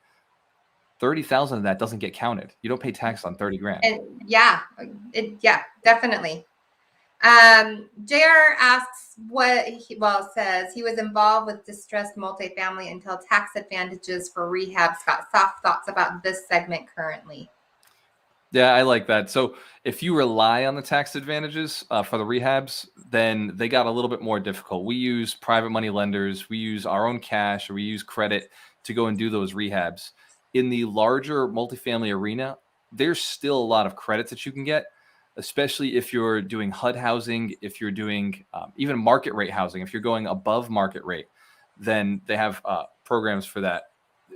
30,000 of that doesn't get counted. You don't pay tax on 30 grand. And yeah, definitely. JR asks says he was involved with distressed multifamily until tax advantages for rehabs got soft thoughts about this segment currently. Yeah, I like that. So if you rely on the tax advantages for the rehabs, then they got a little bit more difficult. We use private money lenders, we use our own cash, or we use credit to go and do those rehabs. In the larger multifamily arena, there's still a lot of credits that you can get, especially if you're doing HUD housing, if you're doing even market rate housing. If you're going above market rate, then they have programs for that.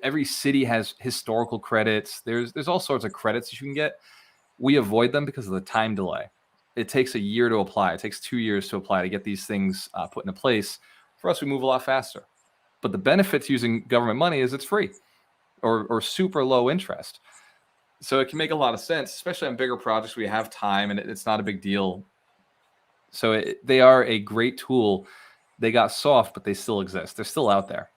Every city has historical credits. There's all sorts of credits that you can get. We avoid them because of the time delay. It takes a year to apply. It takes 2 years to apply to get these things put into place. For us, we move a lot faster. But the benefits using government money is it's free or super low interest. So it can make a lot of sense, especially on bigger projects where you have time and it's not a big deal. So they are a great tool. They got soft, but they still exist. They're still out there.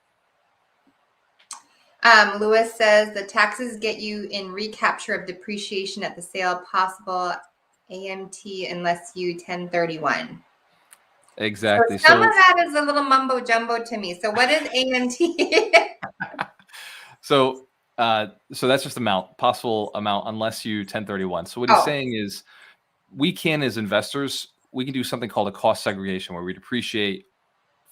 Lewis says the taxes get you in recapture of depreciation at the sale possible AMT unless you 1031. Exactly. So some of that is a little mumbo jumbo to me. So what is AMT? So that's just possible amount unless you 1031. So what he's saying is we can, as investors, we can do something called a cost segregation where we depreciate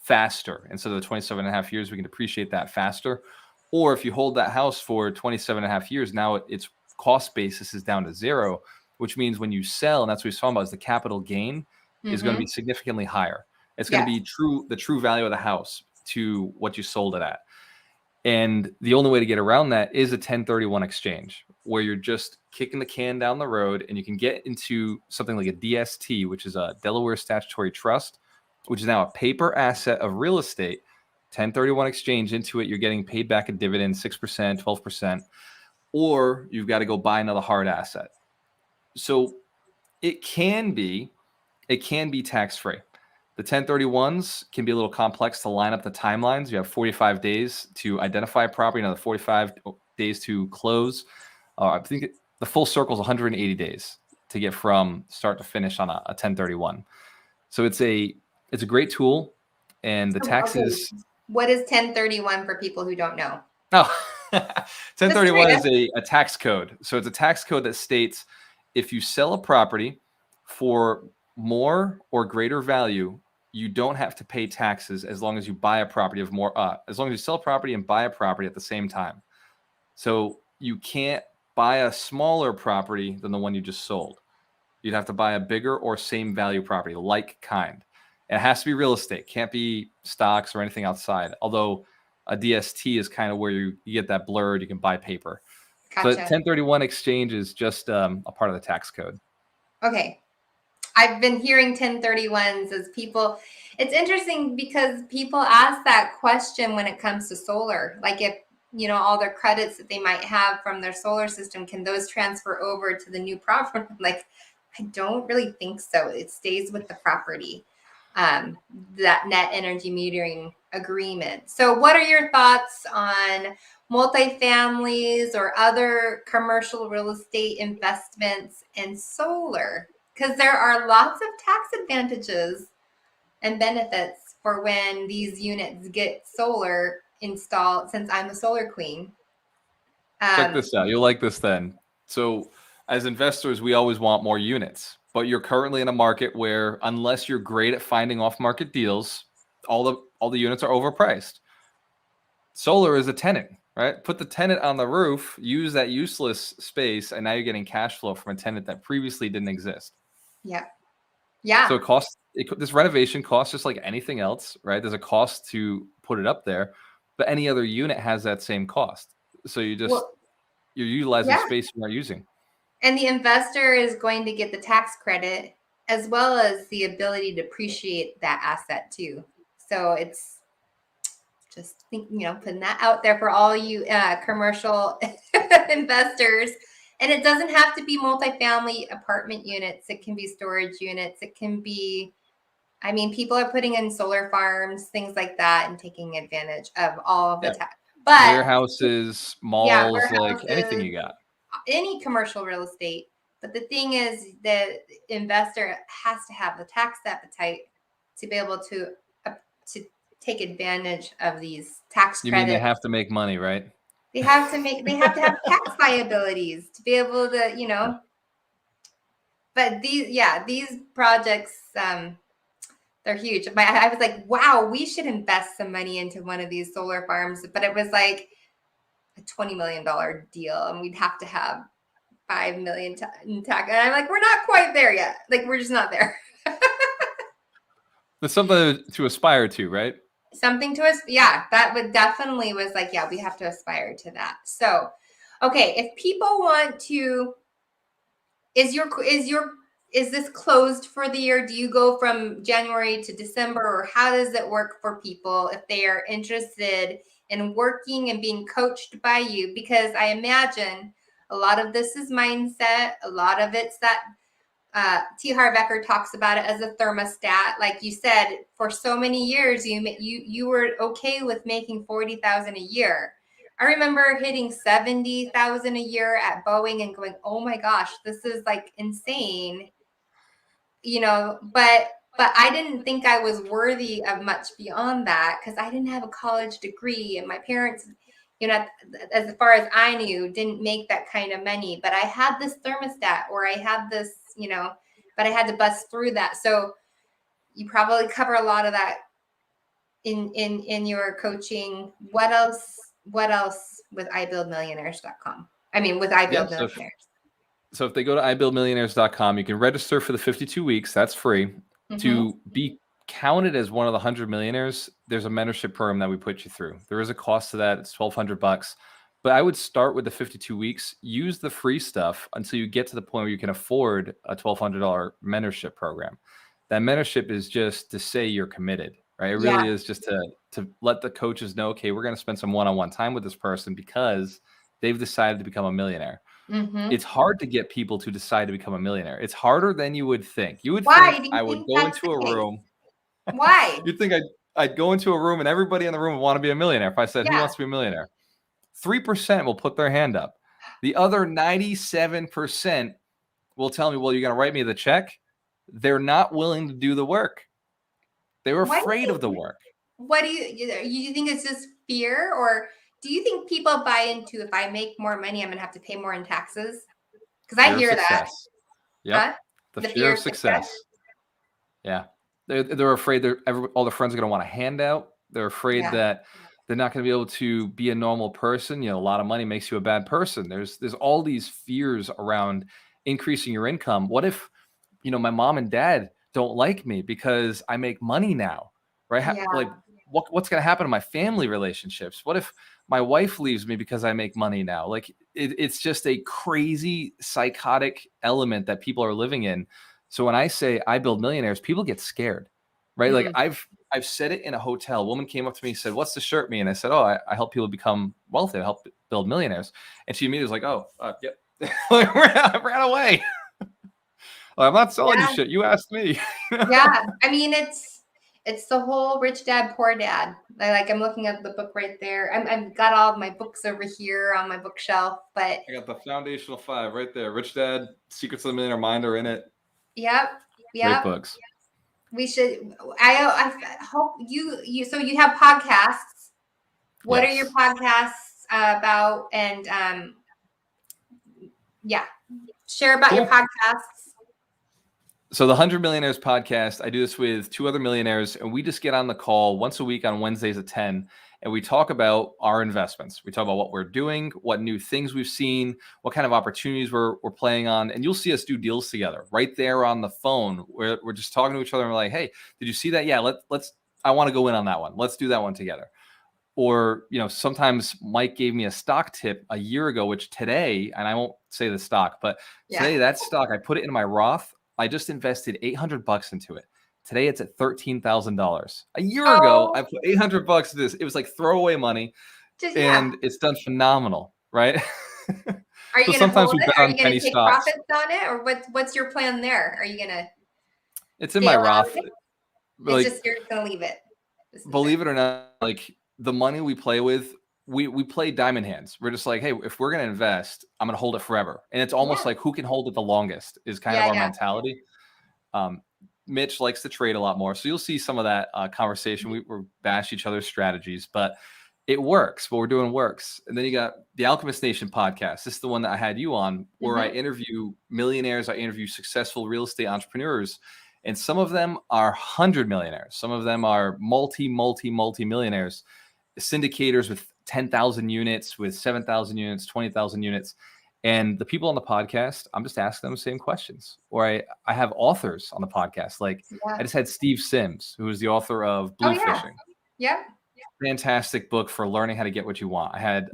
faster. Instead of the 27 and a half years, we can depreciate that faster. Or if you hold that house for 27 and a half years, now its cost basis is down to zero, which means when you sell, and that's what he's talking about, is the capital gain is going to be significantly higher. It's going to be the true value of the house to what you sold it at. And the only way to get around that is a 1031 exchange, where you're just kicking the can down the road and you can get into something like a DST, which is a Delaware Statutory Trust, which is now a paper asset of real estate. 1031 exchange into it, you're getting paid back a dividend, 6%, 12%, or you've got to go buy another hard asset. So it can be tax-free. The 1031s can be a little complex to line up the timelines. You have 45 days to identify a property, another 45 days to close. I think the full circle is 180 days to get from start to finish on a 1031. So it's a great tool, and the taxes. Okay. What is 1031 for people who don't know? Oh, 1031 is a tax code. So it's a tax code that states if you sell a property for more or greater value, you don't have to pay taxes as long as you buy a property of more, as long as you sell a property and buy a property at the same time. So you can't buy a smaller property than the one you just sold. You'd have to buy a bigger or same value property, like kind. It has to be real estate. Can't be stocks or anything outside. Although a DST is kind of where you get that blurred. You can buy paper. Gotcha. So 1031 exchange is just a part of the tax code. Okay. I've been hearing 1031s as people. It's interesting because people ask that question when it comes to solar. Like if, all their credits that they might have from their solar system, can those transfer over to the new property? Like, I don't really think so. It stays with the property, that net energy metering agreement. So what are your thoughts on multifamilies or other commercial real estate investments and solar? Because there are lots of tax advantages and benefits for when these units get solar installed, since I'm a solar queen. Check this out. You'll like this then. So as investors, we always want more units, but you're currently in a market where unless you're great at finding off-market deals, all the units are overpriced. Solar is a tenant, right? Put the tenant on the roof, use that useless space, and now you're getting cash flow from a tenant that previously didn't exist. Yeah. Yeah. So this renovation costs just like anything else, right? There's a cost to put it up there, but any other unit has that same cost. So you're utilizing Yeah. space you're not using. And the investor is going to get the tax credit as well as the ability to appreciate that asset too. So it's just putting that out there for all you commercial investors. And it doesn't have to be multifamily apartment units. It can be storage units. It can be, people are putting in solar farms, things like that, and taking advantage of all of the tax. But warehouses, malls, like anything you got. Any commercial real estate. But the thing is, the investor has to have the tax appetite to be able to take advantage of these tax credits. You mean they have to make money, right? They have to have tax liabilities to be able to, But these projects, they're huge. I was like, wow, we should invest some money into one of these solar farms. But it was like a $20 million deal, and we'd have to have $5 million in tax. And I'm like, we're not quite there yet. Like, we're just not there. There's something to aspire to, right? Something to us. Yeah, that would definitely was like, yeah, we have to aspire to that. So, okay, if people want to, is this closed for the year? Do you go from January to December, or how does it work for people if they are interested in working and being coached by you? Because I imagine a lot of this is mindset. A lot of it's that T. Harv Eker talks about it as a thermostat. Like you said, for so many years, you were okay with making $40,000 a year. I remember hitting $70,000 a year at Boeing and going, "Oh my gosh, this is like insane," But I didn't think I was worthy of much beyond that because I didn't have a college degree, and my parents, as far as I knew, didn't make that kind of money. But I had this thermostat, or I had this, but I had to bust through that. So you probably cover a lot of that in your coaching. What else with ibuildmillionaires.com? With ibuildmillionaires. So if they go to ibuildmillionaires.com, you can register for the 52 weeks. That's free. Mm-hmm. To be counted as one of the 100 millionaires, there's a mentorship program that we put you through. There is a cost to that. It's $1,200. But I would start with the 52 weeks, use the free stuff until you get to the point where you can afford a $1,200 mentorship program. That mentorship is just to say you're committed, right? It really is just to let the coaches know, okay, we're going to spend some one-on-one time with this person because they've decided to become a millionaire. Mm-hmm. It's hard to get people to decide to become a millionaire. It's harder than you would think. You would think I would go into a room. Why? You'd think I'd go into a room and everybody in the room would want to be a millionaire. If I said, who wants to be a millionaire? 3% will put their hand up. The other 97% will tell me, well, you're going to write me the check. They're not willing to do the work. They were afraid of the work. What do you think it's just fear, or do you think people buy into, if I make more money, I'm going to have to pay more in taxes? Because I hear that. Yep. Huh? The fear of success. Yeah. They're afraid all their friends are going to want a handout. They're afraid that they're not going to be able to be a normal person. A lot of money makes you a bad person. There's all these fears around increasing your income. What if, my mom and dad don't like me because I make money now, right? Yeah. Like, what's going to happen to my family relationships? What if my wife leaves me because I make money now? Like, it's just a crazy psychotic element that people are living in. So when I say I build millionaires, people get scared, right? Mm-hmm. Like I've said it in a hotel. A woman came up to me and said, "What's the shirt mean?" I said, "Oh, I help people become wealthy. I help build millionaires." And she immediately was like, "Oh, yep." I ran away. I'm not selling you shit. You asked me. Yeah. It's the whole rich dad, poor dad. I'm looking at the book right there. I've got all of my books over here on my bookshelf, but I got the foundational 5 right there. Rich Dad, Secrets of the Millionaire Mind are in it. Yep. Great books. We should. I hope you. So you have podcasts. What are your podcasts about? And share about your podcasts. So the 100 Millionaires podcast, I do this with 2 other millionaires, and we just get on the call once a week on Wednesdays at 10, and we talk about our investments. We talk about what we're doing, what new things we've seen, what kind of opportunities we're playing on. And you'll see us do deals together right there on the phone. We're just talking to each other and we're like, hey, did you see that? Yeah, let's I want to go in on that one. Let's do that one together. Or, sometimes Mike gave me a stock tip a year ago, which today, and I won't say the stock, but today that stock, I put it in my Roth. I just invested $800 into it. Today it's at $13,000. A year ago, I put $800 into this. It was like throwaway money, and it's done phenomenal, right? Are you So going to sometimes hold we it? bet Are on you going penny to take stocks. profits on it, or what's your plan there? Are you going to? It's in my Roth. It's just you're going to leave it. Believe it or not, like the money we play with, we play diamond hands. We're just like, hey, if we're going to invest, I'm going to hold it forever. And it's almost like who can hold it the longest is kind of our mentality. Mitch likes to trade a lot more. So you'll see some of that conversation. We're bash each other's strategies, but it works. What we're doing works. And then you got the Alchemist Nation podcast. This is the one that I had you on, where I interview millionaires. I interview successful real estate entrepreneurs. And some of them are 100 millionaires. Some of them are multi-millionaires, syndicators with 10,000 units, with 7,000 units, 20,000 units. And the people on the podcast, I'm just asking them the same questions. Or I have authors on the podcast. Like I just had Steve Sims, who is the author of Blue Fishing. Fantastic book for learning how to get what you want. I had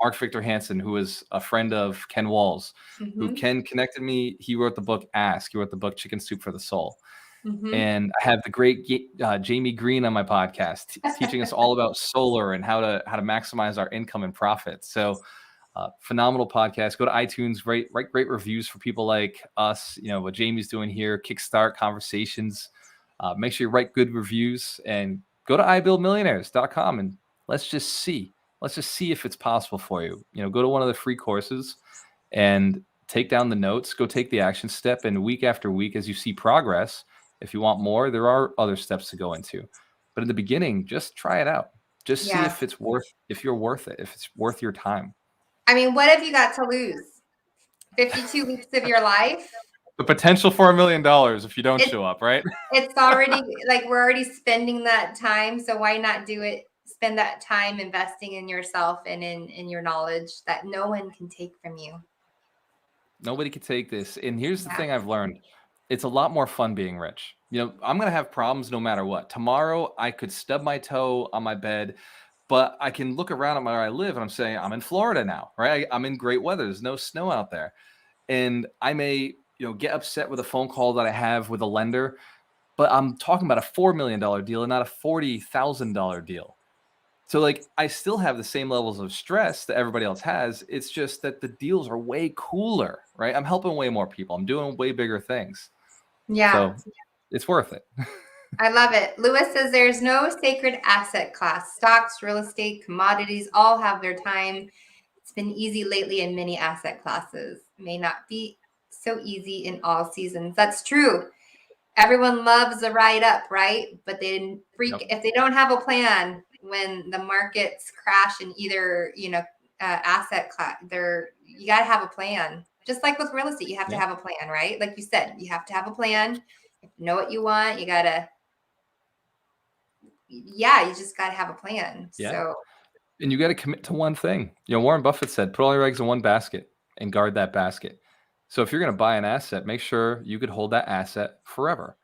Mark Victor Hansen, who is a friend of Ken Wall's, who Ken connected me. He wrote the book Ask. He wrote the book Chicken Soup for the Soul. And I have the great Jamie Green on my podcast, teaching us all about solar and how to maximize our income and profit. So phenomenal podcast. Go to iTunes, write great reviews for people like us. What Jamie's doing here, kickstart conversations. Make sure you write good reviews and go to ibuildmillionaires.com and let's just see if it's possible for you. Go to one of the free courses and take down the notes, go take the action step. And week after week, as you see progress, if you want more, there are other steps to go into. But in the beginning, just try it out. Just see if you're worth it, if it's worth your time. I mean, what have you got to lose? 52 weeks of your life? The potential for $1 million if you don't show up, right? It's already like we're already spending that time. So why not do it? Spend that time investing in yourself and in your knowledge that no one can take from you. Nobody can take this. And here's the thing I've learned. It's a lot more fun being rich. I'm going to have problems no matter what. Tomorrow, I could stub my toe on my bed, but I can look around at where I live and I'm saying, I'm in Florida now, right? I'm in great weather. There's no snow out there. And I may, get upset with a phone call that I have with a lender, but I'm talking about a $4 million deal and not a $40,000 deal. So I still have the same levels of stress that everybody else has. It's just that the deals are way cooler, right? I'm helping way more people. I'm doing way bigger things. Yeah. So it's worth it. I love it. Lewis says there's no sacred asset class. Stocks, real estate, commodities all have their time. It's been easy lately in many asset classes. May not be so easy in all seasons. That's true. Everyone loves a ride up, right? But they if they don't have a plan when the markets crash in either, asset class, you got to have a plan. Just like with real estate, you have to have a plan, right? Like you said, you have to have a plan. If you know what you want, you just got to have a plan. Yeah. So, and you got to commit to one thing. Warren Buffett said, put all your eggs in one basket and guard that basket. So if you're going to buy an asset, make sure you could hold that asset forever.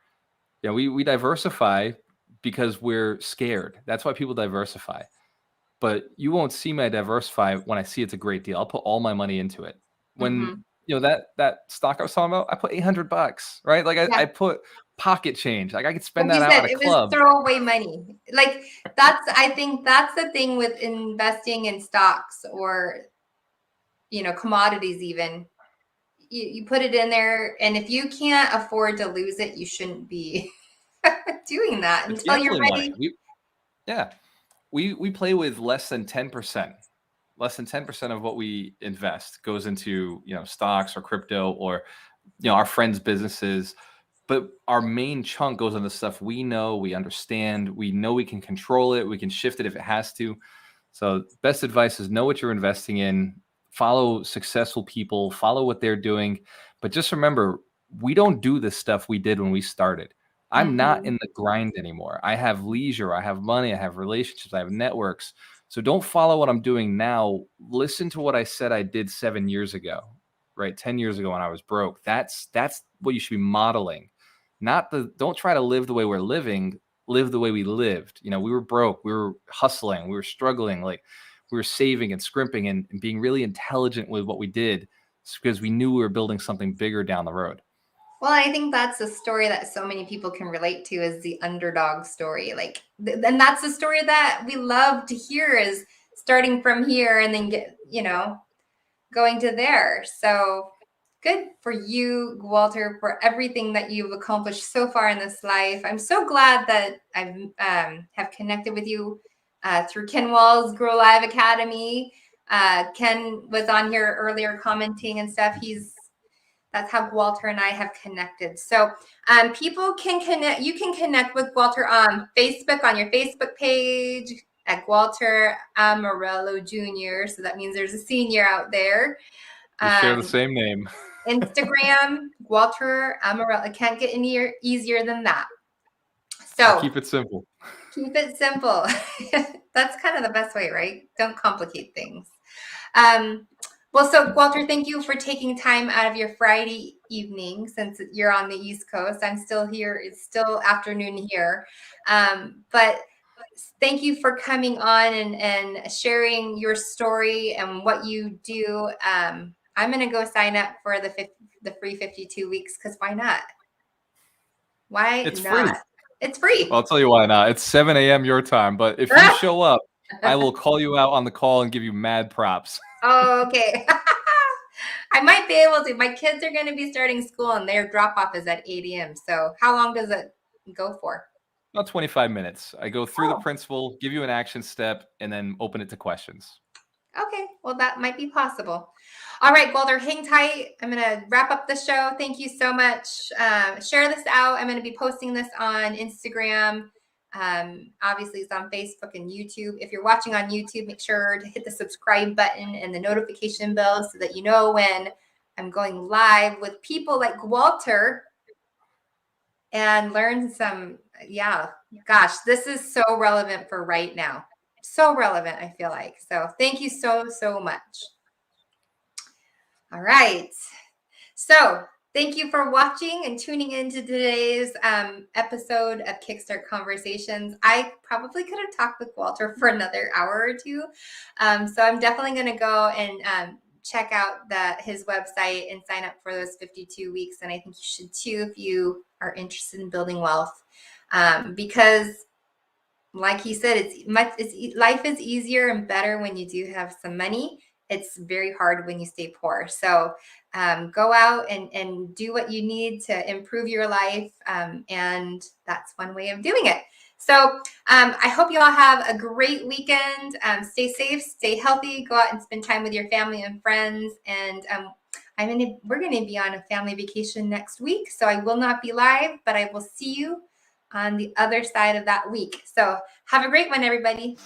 We diversify because we're scared. That's why people diversify. But you won't see me diversify when I see it's a great deal. I'll put all my money into it. When that stock I was talking about, I put $800, right? I put pocket change. I could spend that out at a club. It was throwaway money. I think that's the thing with investing in stocks or, commodities even. You put it in there, and if you can't afford to lose it, you shouldn't be doing that until you're ready. We play with less than 10%. Less than 10% of what we invest goes into, stocks or crypto or, our friends' businesses. But our main chunk goes into stuff we know, we understand, we know we can control it, we can shift it if it has to. So best advice is know what you're investing in, follow successful people, follow what they're doing. But just remember, we don't do this stuff we did when we started. I'm not in the grind anymore. I have leisure, I have money, I have relationships, I have networks. So don't follow what I'm doing now. Listen to what I said I did 7 years ago, right? 10 years ago when I was broke. That's what you should be modeling. Don't try to live the way we're living, live the way we lived. You know, we were broke, we were hustling, we were struggling, like we were saving and scrimping and being really intelligent with what we did because we knew we were building something bigger down the road. Well, I think that's a story that so many people can relate to, is the underdog story. Like, and that's the story that we love to hear, is starting from here and then going to there. So good for you, Gualter, for everything that you've accomplished so far in this life. I'm so glad that I've have connected with you through Ken Wall's Grow Live Academy. Ken was on here earlier commenting and stuff. That's how Gualter and I have connected. So people can connect. You can connect with Gualter on Facebook, on your Facebook page at Gualter Amarelo Jr. So that means there's a senior out there. We share the same name. Instagram, Gualter Amarelo. It can't get any easier than that. So I'll keep it simple. Keep it simple. That's kind of the best way, right? Don't complicate things. Well, so Gualter, thank you for taking time out of your Friday evening, since you're on the East Coast. I'm still here. It's still afternoon here. But thank you for coming on and sharing your story and what you do. I'm going to go sign up for the free 52 weeks, because why not? Why it's not? Free. It's free. Well, I'll tell you why not. It's 7 a.m. your time, but if you show up, I will call you out on the call and give you mad props. Oh, okay. I might be able to. My kids are going to be starting school and their drop off is at 8 a.m. So how long does it go for? About 25 minutes. I go through the principle, give you an action step, and then open it to questions. Okay. Well, that might be possible. All right, Gualter, hang tight. I'm going to wrap up the show. Thank you so much. Share this out. I'm going to be posting this on Instagram. Obviously, it's on Facebook and YouTube. If you're watching on YouTube, make sure to hit the subscribe button and the notification bell so that you know when I'm going live with people like Gualter and learn some, gosh, this is so relevant for right now. So relevant, I feel like. So thank you so, so much. All right. So thank you for watching and tuning into today's episode of Kickstart Conversations. I probably could have talked with Gualter for another hour or two. So I'm definitely going to go and check out his website and sign up for those 52 weeks. And I think you should too, if you are interested in building wealth. Because like he said, life is easier and better when you do have some money. It's very hard when you stay poor. So go out and do what you need to improve your life. And that's one way of doing it. So I hope you all have a great weekend. Stay safe, stay healthy, go out and spend time with your family and friends. And we're going to be on a family vacation next week. So I will not be live, but I will see you on the other side of that week. So have a great one, everybody.